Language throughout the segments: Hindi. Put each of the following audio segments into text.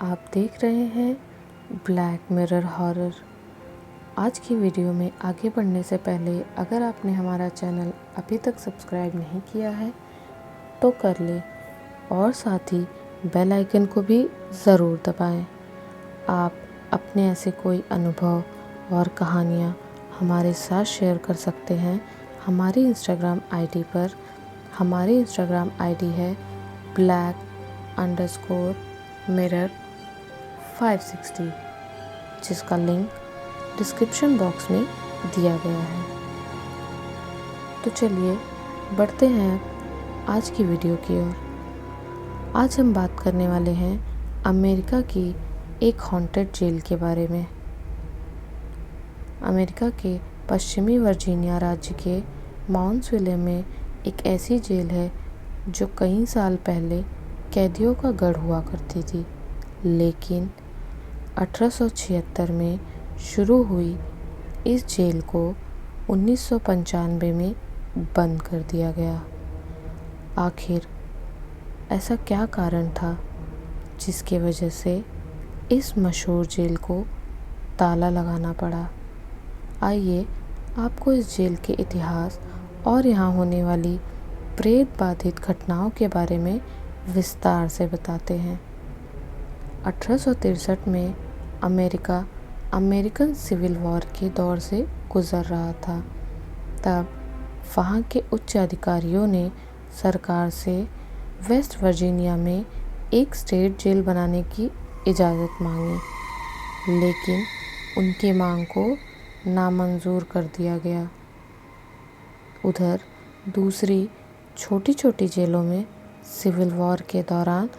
आप देख रहे हैं ब्लैक मिरर हॉरर। आज की वीडियो में आगे बढ़ने से पहले अगर आपने हमारा चैनल अभी तक सब्सक्राइब नहीं किया है तो कर ले और साथ ही बेल आइकन को भी ज़रूर दबाएं। आप अपने ऐसे कोई अनुभव और कहानियाँ हमारे साथ शेयर कर सकते हैं हमारी इंस्टाग्राम आईडी पर। हमारी इंस्टाग्राम आईडी है black_mirror560, जिसका लिंक डिस्क्रिप्शन बॉक्स में दिया गया है। तो चलिए बढ़ते हैं आज की वीडियो की ओर। आज हम बात करने वाले हैं अमेरिका की एक हॉन्टेड जेल के बारे में। अमेरिका के पश्चिमी वर्जीनिया राज्य के माउंट्सविले में एक ऐसी जेल है जो कई साल पहले कैदियों का गढ़ हुआ करती थी, लेकिन 1876 में शुरू हुई इस जेल को 1995 में बंद कर दिया गया। आखिर ऐसा क्या कारण था जिसकी वजह से इस मशहूर जेल को ताला लगाना पड़ा? आइए आपको इस जेल के इतिहास और यहाँ होने वाली प्रेत बाधित घटनाओं के बारे में विस्तार से बताते हैं। 1863 में अमेरिका अमेरिकन सिविल वॉर के दौर से गुजर रहा था। तब वहाँ के उच्च अधिकारियों ने सरकार से वेस्ट वर्जीनिया में एक स्टेट जेल बनाने की इजाज़त मांगी, लेकिन उनकी मांग को नामंजूर कर दिया गया। उधर दूसरी छोटी छोटी जेलों में सिविल वॉर के दौरान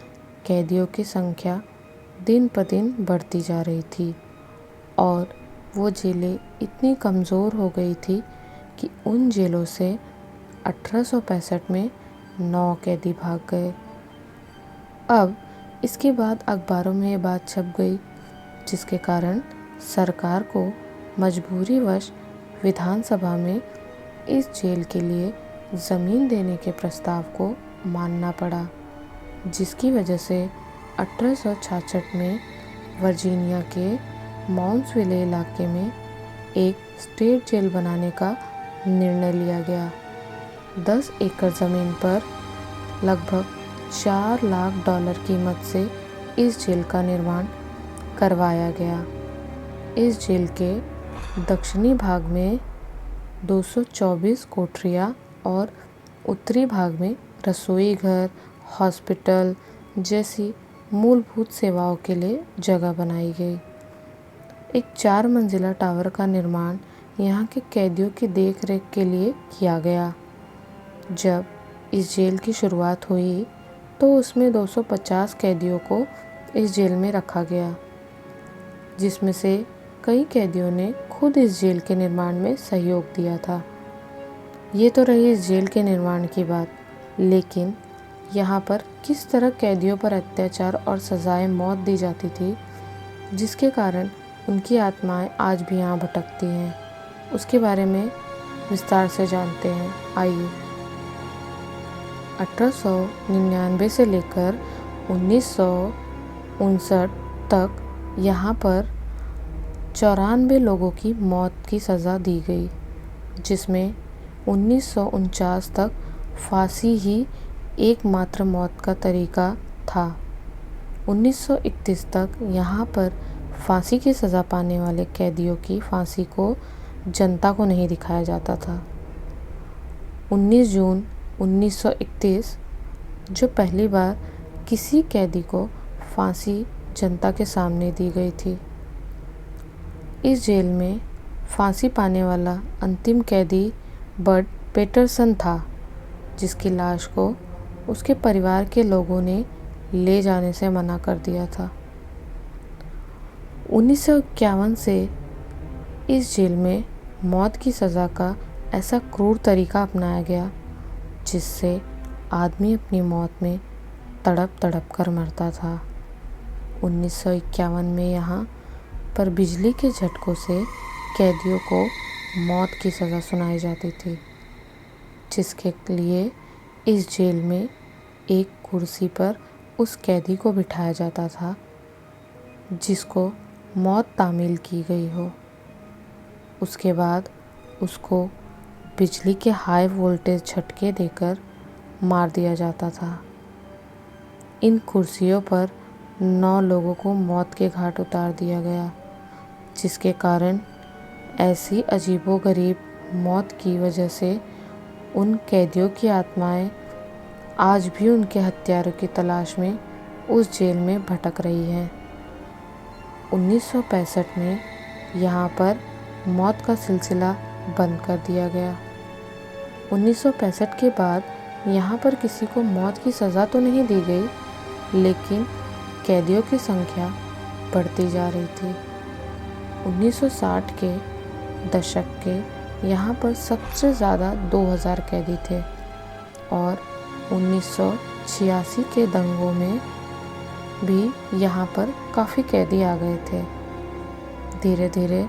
कैदियों की संख्या दिन ब दिन बढ़ती जा रही थी और वो जेलें इतनी कमज़ोर हो गई थी कि उन जेलों से 1865 में 9 कैदी भाग गए। अब इसके बाद अखबारों में ये बात छप गई, जिसके कारण सरकार को मजबूरीवश विधानसभा में इस जेल के लिए ज़मीन देने के प्रस्ताव को मानना पड़ा, जिसकी वजह से 1866 में वर्जीनिया के माउंट्सविले इलाके में एक स्टेट जेल बनाने का निर्णय लिया गया। 10 एकड़ ज़मीन पर लगभग $4 लाख कीमत से इस जेल का निर्माण करवाया गया। इस जेल के दक्षिणी भाग में 224 कोठरियाँ और उत्तरी भाग में रसोई घर, हॉस्पिटल जैसी मूलभूत सेवाओं के लिए जगह बनाई गई। एक 4 मंजिला टावर का निर्माण यहाँ के कैदियों की देखरेख के लिए किया गया। जब इस जेल की शुरुआत हुई तो उसमें 250 कैदियों को इस जेल में रखा गया, जिसमें से कई कैदियों ने खुद इस जेल के निर्माण में सहयोग दिया था। ये तो रही इस जेल के निर्माण की बात, लेकिन यहाँ पर किस तरह कैदियों पर अत्याचार और सज़ाए मौत दी जाती थी, जिसके कारण उनकी आत्माएं आज भी यहाँ भटकती हैं, उसके बारे में विस्तार से जानते हैं। आइए 1899 से लेकर 1959 तक यहाँ पर 94 लोगों की मौत की सज़ा दी गई, जिसमें 1949 तक फांसी ही एकमात्र मौत का तरीका था। 1931 तक यहाँ पर फांसी की सज़ा पाने वाले कैदियों की फांसी को जनता को नहीं दिखाया जाता था। 19 जून 1931 जो पहली बार किसी कैदी को फांसी जनता के सामने दी गई थी। इस जेल में फांसी पाने वाला अंतिम कैदी बड पेटरसन था, जिसकी लाश को उसके परिवार के लोगों ने ले जाने से मना कर दिया था। 1951 से इस जेल में मौत की सज़ा का ऐसा क्रूर तरीका अपनाया गया जिससे आदमी अपनी मौत में तड़प तड़प कर मरता था। 1951 में यहाँ पर बिजली के झटकों से कैदियों को मौत की सज़ा सुनाई जाती थी, जिसके लिए इस जेल में एक कुर्सी पर उस कैदी को बिठाया जाता था जिसको मौत तामील की गई हो। उसके बाद उसको बिजली के हाई वोल्टेज झटके देकर मार दिया जाता था। इन कुर्सियों पर 9 लोगों को मौत के घाट उतार दिया गया, जिसके कारण ऐसी अजीबोगरीब मौत की वजह से उन कैदियों की आत्माएं आज भी उनके हत्यारों की तलाश में उस जेल में भटक रही हैं। 1965 में यहाँ पर मौत का सिलसिला बंद कर दिया गया। 1965 के बाद यहाँ पर किसी को मौत की सज़ा तो नहीं दी गई, लेकिन कैदियों की संख्या बढ़ती जा रही थी। 1960 के दशक के यहाँ पर सबसे ज़्यादा 2000 कैदी थे और 1986 के दंगों में भी यहाँ पर काफ़ी कैदी आ गए थे। धीरे धीरे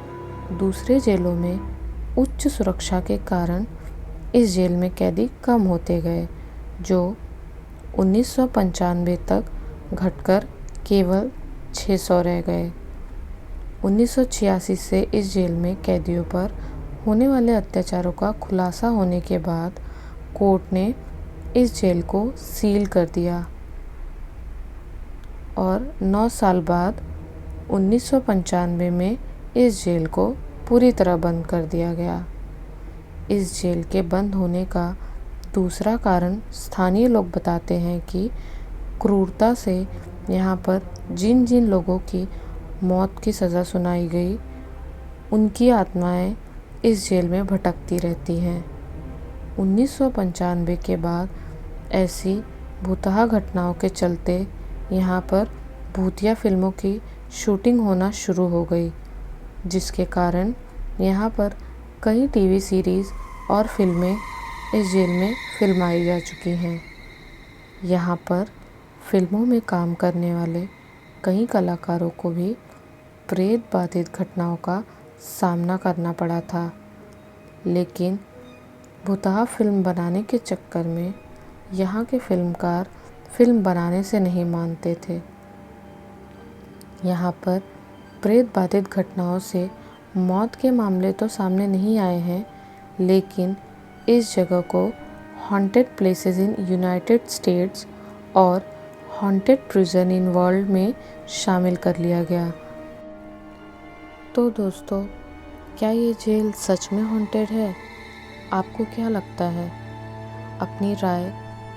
दूसरे जेलों में उच्च सुरक्षा के कारण इस जेल में कैदी कम होते गए, जो 1995 तक घटकर केवल 600 रह गए। 1986 से इस जेल में कैदियों पर होने वाले अत्याचारों का खुलासा होने के बाद कोर्ट ने इस जेल को सील कर दिया और 9 साल बाद 1995 में इस जेल को पूरी तरह बंद कर दिया गया। इस जेल के बंद होने का दूसरा कारण स्थानीय लोग बताते हैं कि क्रूरता से यहाँ पर जिन जिन लोगों की मौत की सज़ा सुनाई गई, उनकी आत्माएं इस जेल में भटकती रहती हैं। 1995 के बाद ऐसी भुतहा घटनाओं के चलते यहाँ पर भूतिया फिल्मों की शूटिंग होना शुरू हो गई, जिसके कारण यहाँ पर कई टीवी सीरीज़ और फिल्में इस जेल में फिल्माई जा चुकी हैं। यहाँ पर फिल्मों में काम करने वाले कई कलाकारों को भी प्रेत बाधित घटनाओं का सामना करना पड़ा था, लेकिन भुतहा फिल्म बनाने के चक्कर में यहाँ के फिल्मकार फिल्म बनाने से नहीं मानते थे। यहाँ पर प्रेत बाधित घटनाओं से मौत के मामले तो सामने नहीं आए हैं, लेकिन इस जगह को haunted places in United states और हॉन्टेड प्रिजन इन वर्ल्ड में शामिल कर लिया गया। तो दोस्तों, क्या ये जेल सच में हॉन्टेड है? आपको क्या लगता है? अपनी राय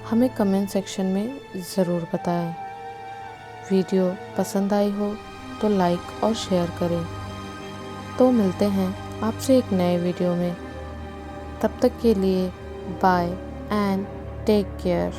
हमें कमेंट सेक्शन में ज़रूर बताएं। वीडियो पसंद आई हो तो लाइक और शेयर करें। तो मिलते हैं आपसे एक नए वीडियो में। तब तक के लिए बाय एंड टेक केयर।